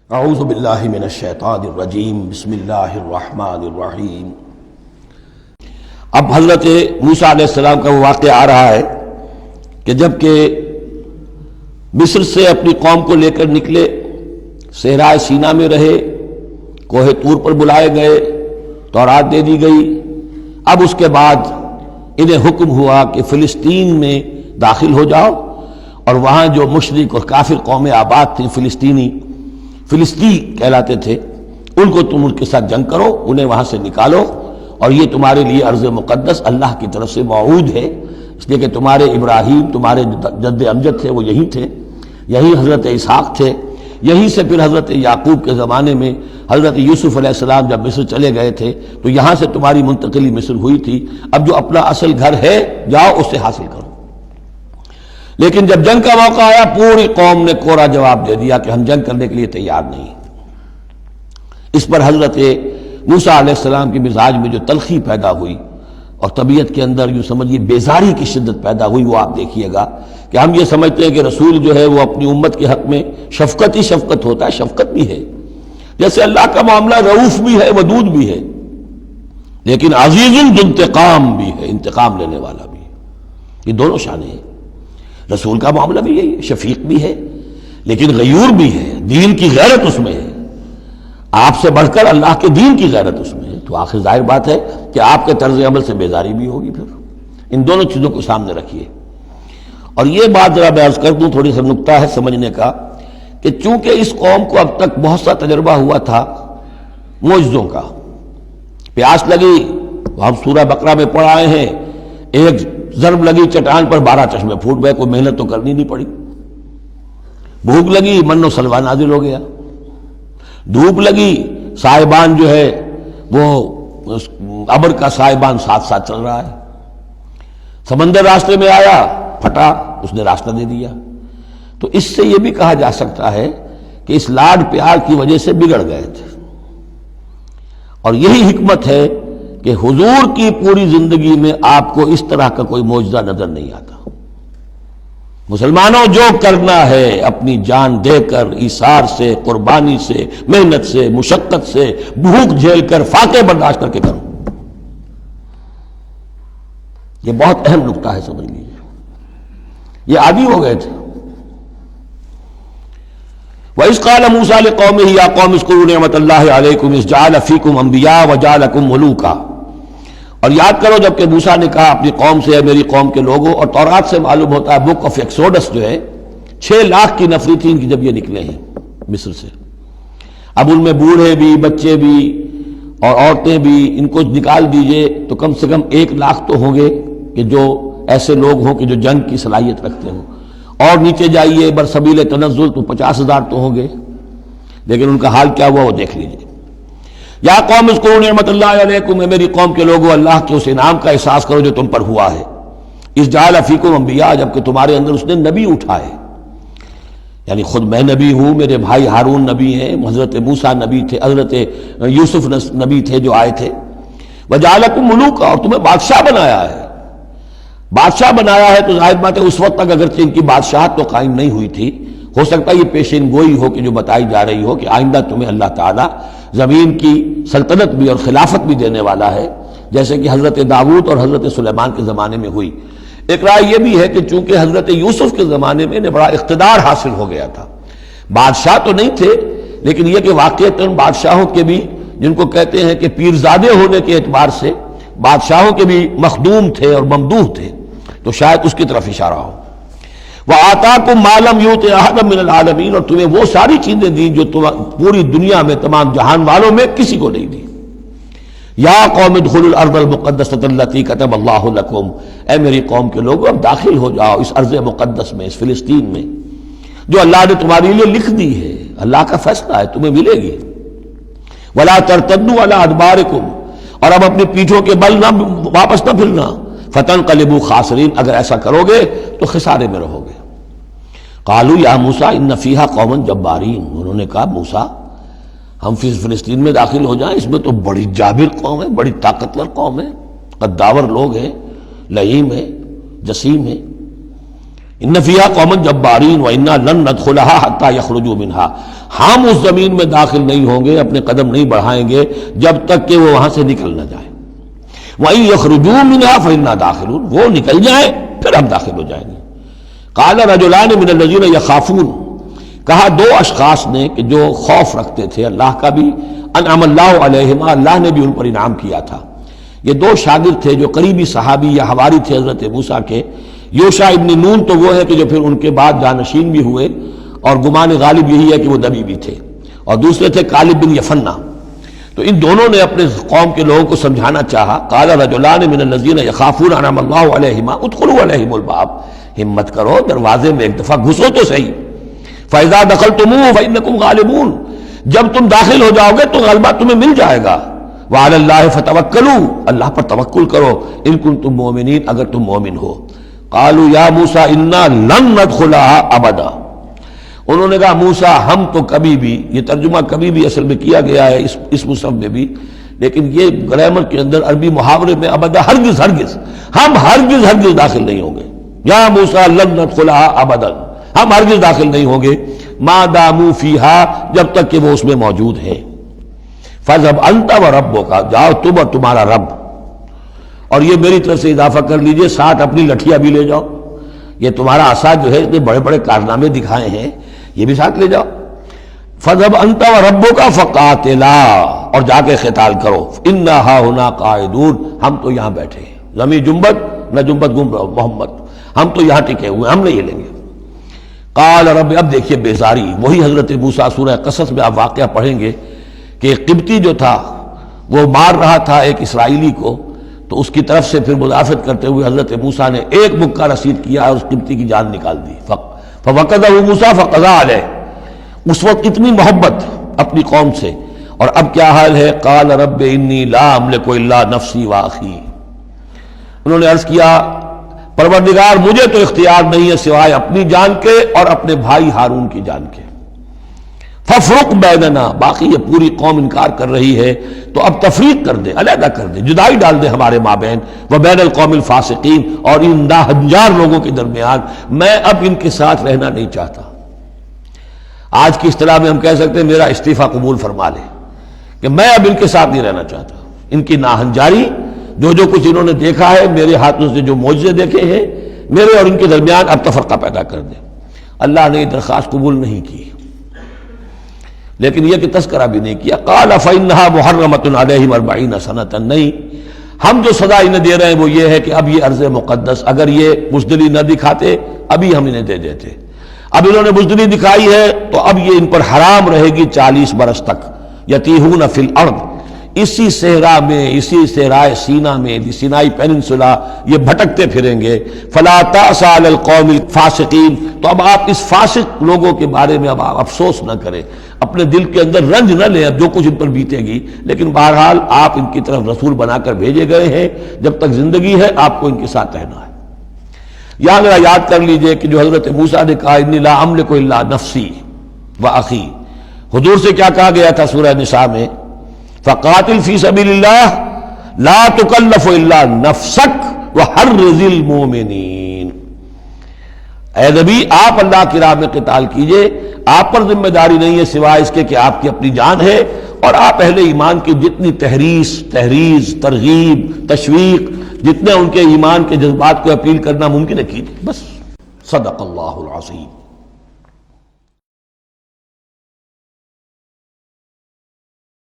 اعوذ باللہ من الشیطان الرجیم بسم اللہ الرحمن الرحیم۔ اب حضرت موسیٰ علیہ السلام کا وہ واقعہ آ رہا ہے کہ جب کہ مصر سے اپنی قوم کو لے کر نکلے، صحرائے سینا میں رہے، کوہ طور پر بلائے گئے، تورات دے دی گئی۔ اب اس کے بعد انہیں حکم ہوا کہ فلسطین میں داخل ہو جاؤ، اور وہاں جو مشرک اور کافر قومیں آباد تھیں، فلسطی کہلاتے تھے، ان کو تم ان کے ساتھ جنگ کرو، انہیں وہاں سے نکالو، اور یہ تمہارے لیے ارض مقدس اللہ کی طرف سے موعود ہے، اس لیے کہ تمہارے ابراہیم، تمہارے جد امجد تھے، وہ یہی تھے، یہی حضرت اسحاق تھے، یہیں سے پھر حضرت یعقوب کے زمانے میں حضرت یوسف علیہ السلام جب مصر چلے گئے تھے تو یہاں سے تمہاری منتقلی مصر ہوئی تھی۔ اب جو اپنا اصل گھر ہے جاؤ اسے حاصل کرو۔ لیکن جب جنگ کا موقع آیا، پوری قوم نے کوڑا جواب دے دیا کہ ہم جنگ کرنے کے لیے تیار نہیں۔ اس پر حضرت موسیٰ علیہ السلام کے مزاج میں جو تلخی پیدا ہوئی اور طبیعت کے اندر یوں سمجھیے بیزاری کی شدت پیدا ہوئی، وہ آپ دیکھیے گا کہ ہم یہ سمجھتے ہیں کہ رسول جو ہے وہ اپنی امت کے حق میں شفقت ہی شفقت ہوتا ہے، شفقت بھی ہے، جیسے اللہ کا معاملہ رؤوف بھی ہے، ودود بھی ہے، لیکن عزیز ذو انتقام بھی ہے، انتقام لینے والا بھی ہے۔ یہ دونوں شانیں ہیں۔ رسول کا معاملہ بھی یہی ہے، شفیق بھی ہے لیکن غیور بھی ہے، دین کی غیرت اس میں ہے، آپ سے بڑھ کر اللہ کے دین کی غیرت اس میں ہے، تو آخر ظاہر بات ہے کہ آپ کے طرز عمل سے بیزاری بھی ہوگی۔ پھر ان دونوں چیزوں کو سامنے رکھیے۔ اور یہ بات ذرا میں عرض کر دوں، تھوڑی سا نکتہ ہے سمجھنے کا، کہ چونکہ اس قوم کو اب تک بہت سا تجربہ ہوا تھا معجزوں کا، پیاس لگی، ہم سورہ بقرہ میں پڑھ آئے ہیں، ایک ضرب لگی چٹان پر 12 چشمے پھوٹ گئے، کوئی محنت تو کرنی نہیں پڑی۔ بھوک لگی، من و سلوہ نازل ہو گیا۔ دھوپ لگی، سائبان جو ہے وہ ابر کا سائبان ساتھ ساتھ چل رہا ہے۔ سمندر راستے میں آیا، پھٹا، اس نے راستہ دے دیا۔ تو اس سے یہ بھی کہا جا سکتا ہے کہ اس لاڈ پیار کی وجہ سے بگڑ گئے تھے، اور یہی حکمت ہے کہ حضور کی پوری زندگی میں آپ کو اس طرح کا کوئی معجزہ نظر نہیں آتا۔ مسلمانوں، جو کرنا ہے اپنی جان دے کر، ایثار سے، قربانی سے، محنت سے، مشقت سے، بھوک جھیل کر، فاقے برداشت کر کے کرو۔ یہ بہت اہم نکتہ ہے، سمجھ لیجیے۔ یہ عادی ہو گئے تھے۔ وَإِذْ قَالَ مُوسَىٰ لِقَوْمِهِ يَا قَوْمِ اذْكُرُوا نِعْمَةَ اللَّهِ عَلَيْكُمْ إِذْ جَعَلَ فِيكُمْ أَنْبِيَاءَ وَجَعَلَكُمْ مُلُوكًا، اور یاد کرو جب کہ موسیٰ نے کہا اپنی قوم سے، میری قوم کے لوگوں، اور تورات سے معلوم ہوتا ہے، بک آف ایکسوڈس جو ہے 6 لاکھ کی نفری تھی ان کی جب یہ نکلے ہیں مصر سے۔ اب ان میں بوڑھے بھی، بچے بھی اور عورتیں بھی، ان کو نکال دیجئے تو کم سے کم 1 لاکھ تو ہوں گے کہ جو ایسے لوگ ہوں کہ جو جنگ کی صلاحیت رکھتے ہوں، اور نیچے جائیے برسبیل تنزل تو 50,000 تو ہوں گے، لیکن ان کا حال کیا ہوا وہ دیکھ لیجئے۔ یا قوم اذکروا نعمت اللہ علیکم، میری قوم کے لوگوں، اللہ کے اس انعام کا احساس کرو جو تم پر ہوا ہے۔ اذ جعل فیکم انبیاء، جبکہ تمہارے اندر اس نے نبی اٹھائے، یعنی خود میں نبی ہوں، میرے بھائی ہارون نبی ہیں، حضرت موسیٰ نبی تھے، حضرت یوسف نبی تھے جو آئے تھے۔ وجعلکم ملوکا، اور تمہیں بادشاہ بنایا ہے۔ بادشاہ بنایا ہے تو ظاہر بات ہے اس وقت تک اگرچہ ان کی بادشاہت تو قائم نہیں ہوئی تھی، ہو سکتا ہے یہ پیشین گوئی ہو کہ جو بتائی جا رہی ہو کہ آئندہ تمہیں اللہ تعالیٰ زمین کی سلطنت بھی اور خلافت بھی دینے والا ہے، جیسے کہ حضرت داؤد اور حضرت سلیمان کے زمانے میں ہوئی۔ ایک رائے یہ بھی ہے کہ چونکہ حضرت یوسف کے زمانے میں انہیں بڑا اقتدار حاصل ہو گیا تھا، بادشاہ تو نہیں تھے، لیکن یہ کہ واقعتاً بادشاہوں کے بھی، جن کو کہتے ہیں کہ پیرزادے ہونے کے اعتبار سے بادشاہوں کے بھی مخدوم تھے اور ممدوح تھے، تو شاید اس کی طرف اشارہ ہو۔ وَآتَاكُم مَّا لَمْ يُؤْتِ أَحَدًا مِّنَ الْعَالَمِينَ، اور تمہیں وہ ساری چیزیں دیں جو پوری دنیا میں تمام جہان والوں میں کسی کو نہیں دی۔ یا قوم ادخلوا الارض المقدسۃ التي كتب اللہ لکم، اے میری قوم کے لوگوں اب داخل ہو جاؤ اس ارض مقدس میں، اس فلسطین میں جو اللہ نے تمہارے لیے لکھ دی ہے، اللہ کا فیصلہ ہے، تمہیں ملے گی۔ ولا ترتدوا على ادبارکم، اور اب اپنی پیٹھوں کے بل نہ واپس نہ پھرنا، فتنقلبوا خاسرین، اگر ایسا کرو گے تو خسارے میں رہو گے۔ قالوا یا موسیٰ ان فیہا قوما جبارین، انہوں نے کہا موسیٰ ہم فلسطین میں داخل ہو جائیں، اس میں تو بڑی جابر قوم ہے، بڑی طاقتور قوم ہے، قداور لوگ ہیں، لئیم ہے، جسیم ہے، ان فیہا قوما جبارین وانا لن ندخلها حتی یخرجوا منها، ہم اس زمین میں داخل نہیں ہوں گے، اپنے قدم نہیں بڑھائیں گے جب تک کہ وہ وہاں سے نکل نہ جائیں۔ وَإِن يَخْرُجُوا مِنْهَا فَإِنَّا دَاخِلُونَ، وہ نکل جائیں پھر ہم داخل ہو جائیں گے۔ قَالَ رَجُلَانِ مِنَ الَّذِينَ يَخَافُونَ، کہا دو اشخاص نے کہ جو خوف رکھتے تھے اللہ کا بھی، انعم اللہ علیہما، اللہ نے بھی ان پر انعام کیا تھا۔ یہ دو شاگرد تھے جو قریبی صحابی یا حواری تھے حضرت موسیٰ کے۔ یوشع ابن نون تو وہ ہے کہ جو پھر ان کے بعد جانشین بھی ہوئے، اور گمان غالب یہی ہے کہ وہ نبی بھی تھے، اور دوسرے تھے کالب بن یفنہ۔ تو ان دونوں نے اپنے قوم کے لوگوں کو سمجھانا چاہا۔ قال رجلان من الذین یخافون انعم اللہ علیہما ادخلوا علیہم الباب، ہمت کرو دروازے میں ایک دفعہ گھسو تو صحیح۔ فاذا دخلتموہ فانکم غالبون، جب تم داخل ہو جاؤ گے تو غلبہ تمہیں مل جائے گا۔ وعلی اللہ فتوکلوا، اللہ پر توکل کرو، ان کنتم مؤمنین، اگر تم مومن ہو۔ قالوا یا موسیٰ انا لن ندخلها ابدا، انہوں نے کہا موسیٰ ہم تو کبھی بھی، یہ ترجمہ کبھی بھی اصل میں کیا گیا ہے اس مصحف میں بھی، لیکن یہ گرامر کے اندر عربی محاورے میں ابدا، ہرگز ہرگز، ہم ہرگز ہرگز داخل نہیں ہوں گے۔ یا موسیٰ لن ندخلها ابدا، ہم ہرگز داخل نہیں ہوں گے، ما داموا فیہا، جب تک کہ وہ اس میں موجود ہے۔ فاذهب انت وربک، جاؤ تم اور تمہارا رب، اور یہ میری طرف سے اضافہ کر لیجئے، ساتھ اپنی لٹھیاں بھی لے جاؤ، یہ تمہارا عصا جو ہے اتنے بڑے بڑے کارنامے دکھائے ہیں، یہ بھی ساتھ لے جاؤ۔ فَذَهَبْ أَنْتَ وَرَبُّكَ فَقَاتِلَا، اور جا کے قتال کرو، إِنَّا هَاهُنَا قَاعِدُونَ، ہم تو یہاں بیٹھے ہیں، زمین جنبت نہ جنبت گم رہو محمد، ہم تو یہاں ٹکے ہوئے، ہم نہیں ہلیں گے۔ قال رب، اب دیکھیے بیزاری، وہی حضرت موسیٰ سورہ قصص میں آپ واقعہ پڑھیں گے کہ قبطی جو تھا وہ مار رہا تھا ایک اسرائیلی کو، تو اس کی طرف سے پھر مدافعت کرتے ہوئے حضرت موسیٰ نے ایک مکہ رسید کیا اور اس قبطی کی جان نکال دی۔ فَوَقَدَهُ مُوسَىٰ فَقَضَىٰ عَلَيْهِ، اس وقت اتنی محبت اپنی قوم سے، اور اب کیا حال ہے؟ قال رب انی لا املک الا نفسی واخی، انہوں نے عرض کیا پروردگار مجھے تو اختیار نہیں ہے سوائے اپنی جان کے اور اپنے بھائی ہارون کی جان کے۔ فَافْرُقْ بَيْنَنَا، باقی یہ پوری قوم انکار کر رہی ہے تو اب تفریق کر دے، علیحدہ کر دے، جدائی ڈال دے ہمارے مابین، وَبَيْنَ الْقَوْمِ الْفَاسِقِينَ، اور ان ناہنجار لوگوں کے درمیان، میں اب ان کے ساتھ رہنا نہیں چاہتا۔ آج کی اصطلاح میں ہم کہہ سکتے ہیں میرا استعفیٰ قبول فرما لے، کہ میں اب ان کے ساتھ نہیں رہنا چاہتا، ان کی ناہنجاری، جو کچھ انہوں نے دیکھا ہے، میرے ہاتھوں سے جو معجزے دیکھے ہیں، میرے اور ان کے درمیان اب تفرقہ پیدا کر دے۔ اللہ نے یہ درخواست قبول نہیں کی، لیکن یہ کہ تذکرہ بھی نہیں کیا۔ قال فإنها محرمۃ علیہم 40 سنۃ، نہیں، ہم جو سزا انہیں دے رہے ہیں وہ یہ ہے کہ اب یہ ارض مقدس، اگر یہ بزدلی نہ دکھاتے ابھی ہم انہیں دے دیتے، اب انہوں نے بزدلی دکھائی ہے تو اب یہ ان پر حرام رہے گی 40 برس تک۔ یتیہون فی الارض، اسی صحرا میں، اسی صحرائے سینا میں، سینائی پیننسولا، یہ بھٹکتے پھریں گے۔ فلا تأس علی القوم الفاسقین، تو اب آپ اس فاسق لوگوں کے بارے میں اب آپ افسوس نہ کریں، اپنے دل کے اندر رنج نہ لیں اب جو کچھ ان پر بیتے گی، لیکن بہرحال آپ ان کی طرف رسول بنا کر بھیجے گئے ہیں، جب تک زندگی ہے آپ کو ان کے ساتھ رہنا ہے۔ یہاں ذرا یاد کر لیجئے کہ جو حضرت موسیٰ نے کہا انی لا املک الا نفسی واخی، حضور سے کیا کہا گیا تھا سورہ نساء میں؟ فقاتل فی سبیل اللہ لا تکلف الا نفسک وحرض المؤمنین، اے نبی آپ اللہ کی راہ میں قتال کیجئے، آپ پر ذمہ داری نہیں ہے سوائے اس کے کہ آپ کی اپنی جان ہے، اور آپ اہل ایمان کی جتنی تحریض، ترغیب، تشویق، جتنے ان کے ایمان کے جذبات کو اپیل کرنا ممکن ہے کیجئے، بس۔ صدق اللہ العظیم۔